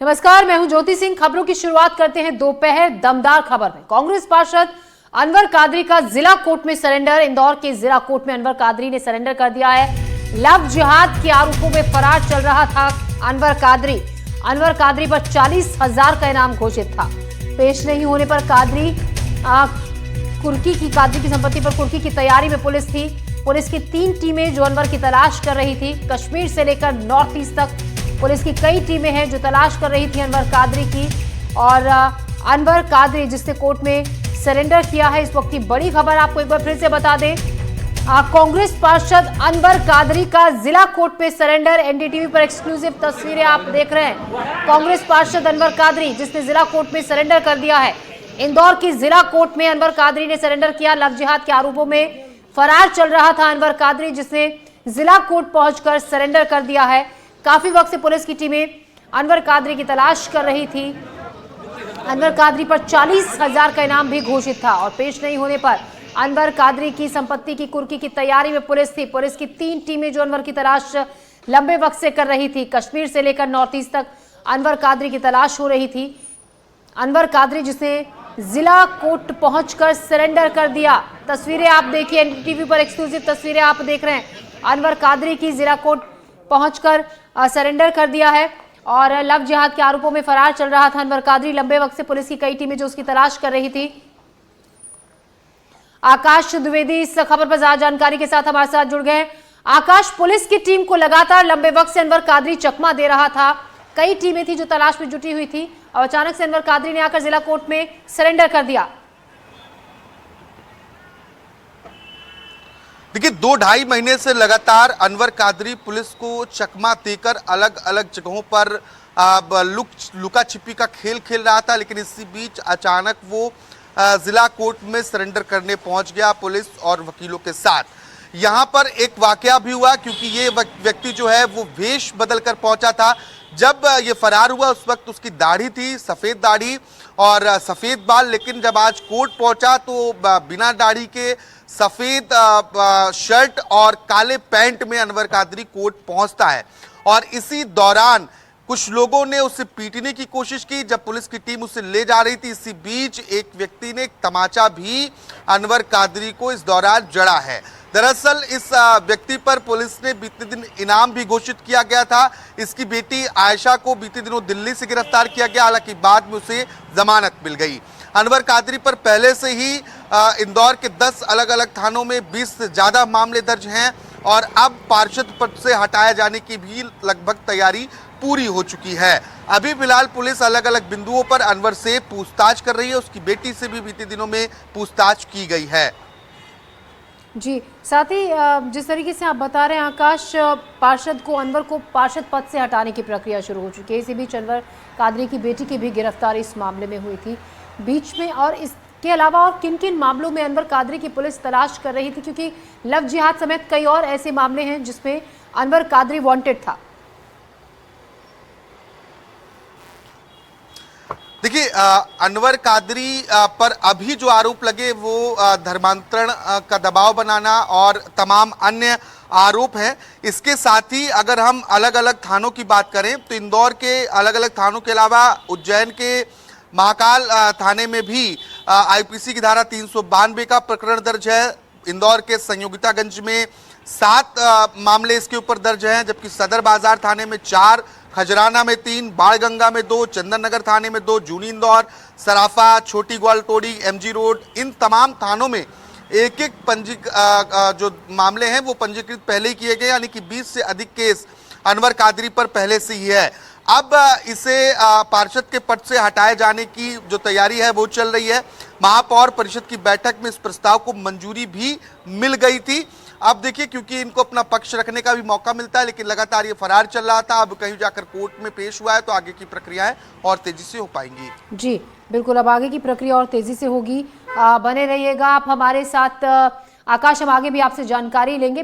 नमस्कार, मैं हूं ज्योति सिंह। खबरों की शुरुआत करते हैं दोपहर दमदार खबर में। कांग्रेस पार्षद अनवर कादरी का जिला कोर्ट में सरेंडर। इंदौर के जिला कोर्ट में अनवर कादरी ने सरेंडर कर दिया है। लव जिहाद के आरोपों में फरार चल रहा था अनवर कादरी पर 40,000 का इनाम घोषित था। पेश नहीं होने पर कादरी की संपत्ति पर कुर्की की तैयारी में पुलिस थी। पुलिस की 3 टीमें जो अनवर की तलाश कर रही थी। कश्मीर से लेकर नॉर्थ ईस्ट तक पुलिस की कई टीमें हैं जो तलाश कर रही थी अनवर कादरी की। और अनवर कादरी जिसने कोर्ट में सरेंडर किया है, इस वक्त की बड़ी खबर आपको एक बार फिर से बता दें। कांग्रेस पार्षद अनवर कादरी का जिला कोर्ट में सरेंडर। एनडीटीवी पर एक्सक्लूसिव तस्वीरें आप देख रहे हैं। कांग्रेस पार्षद अनवर कादरी जिसने जिला कोर्ट में सरेंडर कर दिया है। इंदौर की जिला कोर्ट में अनवर कादरी ने सरेंडर किया। लव जिहाद के आरोपों में फरार चल रहा था अनवर कादरी जिसने जिला कोर्ट पहुंचकर सरेंडर कर दिया है। काफी वक्त से पुलिस की टीमें अनवर कादरी की तलाश कर रही थी। अनवर कादरी पर 40,000 का इनाम भी घोषित था और पेश नहीं होने पर अनवर कादरी की संपत्ति की कुर्की की तैयारी में पुलिस थी। पुलिस की 3 टीमें जो अनवर की तलाश लंबे वक्त से कर रही थी। कश्मीर से लेकर नॉर्थ ईस्ट तक अनवर कादरी की तलाश हो रही थी। अनवर कादरी जिसने जिला कोर्ट पहुंचकर सरेंडर कर दिया। तस्वीरें आप देखिए, एनडीटीवी पर एक्सक्लूसिव तस्वीरें आप देख रहे हैं। अनवर कादरी की जिला कोर्ट पहुंचकर सरेंडर कर दिया है और लव जिहाद के आरोपों में फरार चल रहा था अनवर कादरी। लंबे वक्त से पुलिस की कई टीमें जो उसकी तलाश कर रही थी। आकाश द्विवेदी इस खबर पर ज्यादा जानकारी के साथ हमारे साथ जुड़ गए। आकाश, पुलिस की टीम को लगातार लंबे वक्त से अनवर कादरी चकमा दे रहा था। कई टीमें थी जो तलाश में जुटी हुई थी और अचानक से अनवर कादरी ने आकर जिला कोर्ट में सरेंडर कर दिया। देखिए, 2-2.5 महीने से लगातार अनवर कादरी पुलिस को चकमा देकर अलग अलग जगहों पर लुका छिपी का खेल खेल रहा था। लेकिन इसी बीच अचानक वो जिला कोर्ट में सरेंडर करने पहुंच गया पुलिस और वकीलों के साथ। यहां पर एक वाकया भी हुआ क्योंकि ये व्यक्ति जो है वो वेश बदल कर पहुंचा था। जब ये फरार हुआ उस वक्त उसकी दाढ़ी थी, सफेद दाढ़ी और सफेद बाल। लेकिन जब आज कोर्ट पहुंचा तो बिना दाढ़ी के सफेद शर्ट और काले पैंट में अनवर कादरी कोर्ट पहुंचता है। और इसी दौरान कुछ लोगों ने उसे पीटने की कोशिश की। जब पुलिस की टीम उसे ले जा रही थी, इसी बीच एक व्यक्ति ने एक तमाचा भी अनवर कादरी को इस दौरान जड़ा है। दरअसल इस व्यक्ति पर पुलिस ने बीते दिन इनाम भी घोषित किया गया था। इसकी बेटी आयशा को बीते दिनों दिल्ली से गिरफ्तार किया गया, हालांकि बाद में उसे जमानत मिल गई। अनवर कादरी पर पहले से ही इंदौर के 10 अलग अलग थानों में 20 से ज्यादा मामले दर्ज हैं और अब पार्षद पद से हटाए जाने की भी लगभग तैयारी पूरी हो चुकी है। अभी फिलहाल पुलिस अलग अलग बिंदुओं पर अनवर से पूछताछ कर रही है। उसकी बेटी से भी बीते दिनों में पूछताछ की गई है। जी, साथ ही जिस तरीके से आप बता रहे हैं आकाश, पार्षद को अनवर को पार्षद पद से हटाने की प्रक्रिया शुरू हो चुकी है। इसी बीच अनवर कादरी की बेटी की भी गिरफ्तारी इस मामले में हुई थी बीच में। और इसके अलावा और किन किन मामलों में अनवर कादरी की पुलिस तलाश कर रही थी, क्योंकि लव जिहाद समेत कई और ऐसे मामले हैं जिसमें अनवर कादरी वांटेड था। देखिए, अनवर कादरी पर अभी जो आरोप लगे वो धर्मांतरण का दबाव बनाना और तमाम अन्य आरोप हैं। इसके साथ ही अगर हम अलग अलग थानों की बात करें तो इंदौर के अलग अलग थानों के अलावा उज्जैन के महाकाल थाने में भी आईपीसी की धारा 392 का प्रकरण दर्ज है। इंदौर के संयोगितागंज में 7 मामले इसके ऊपर दर्ज हैं, जबकि सदर बाजार थाने में 4, खजराना में 3, बाणगंगा में 2, चंदन नगर थाने में 2, जूनी इंदौर, सराफा, छोटी ग्वालटोड़ी, एमजी रोड, इन तमाम थानों में एक जो मामले हैं वो पंजीकृत पहले ही किए गए, यानी कि 20 से अधिक केस अनवर कादरी पर पहले से ही है। अब इसे पार्षद के पद से हटाए जाने की जो तैयारी है वो चल रही है। महापौर परिषद की बैठक में इस प्रस्ताव को मंजूरी भी मिल गई थी। अब देखिए, क्योंकि इनको अपना पक्ष रखने का भी मौका मिलता है, लेकिन लगातार ये फरार चल रहा था। अब कहीं जाकर कोर्ट में पेश हुआ है तो आगे की प्रक्रियाएं और तेजी से हो पाएंगी। जी बिल्कुल, अब आगे की प्रक्रिया और तेजी से होगी। बने रहिएगा आप हमारे साथ आकाश, हम आगे भी आपसे जानकारी लेंगे।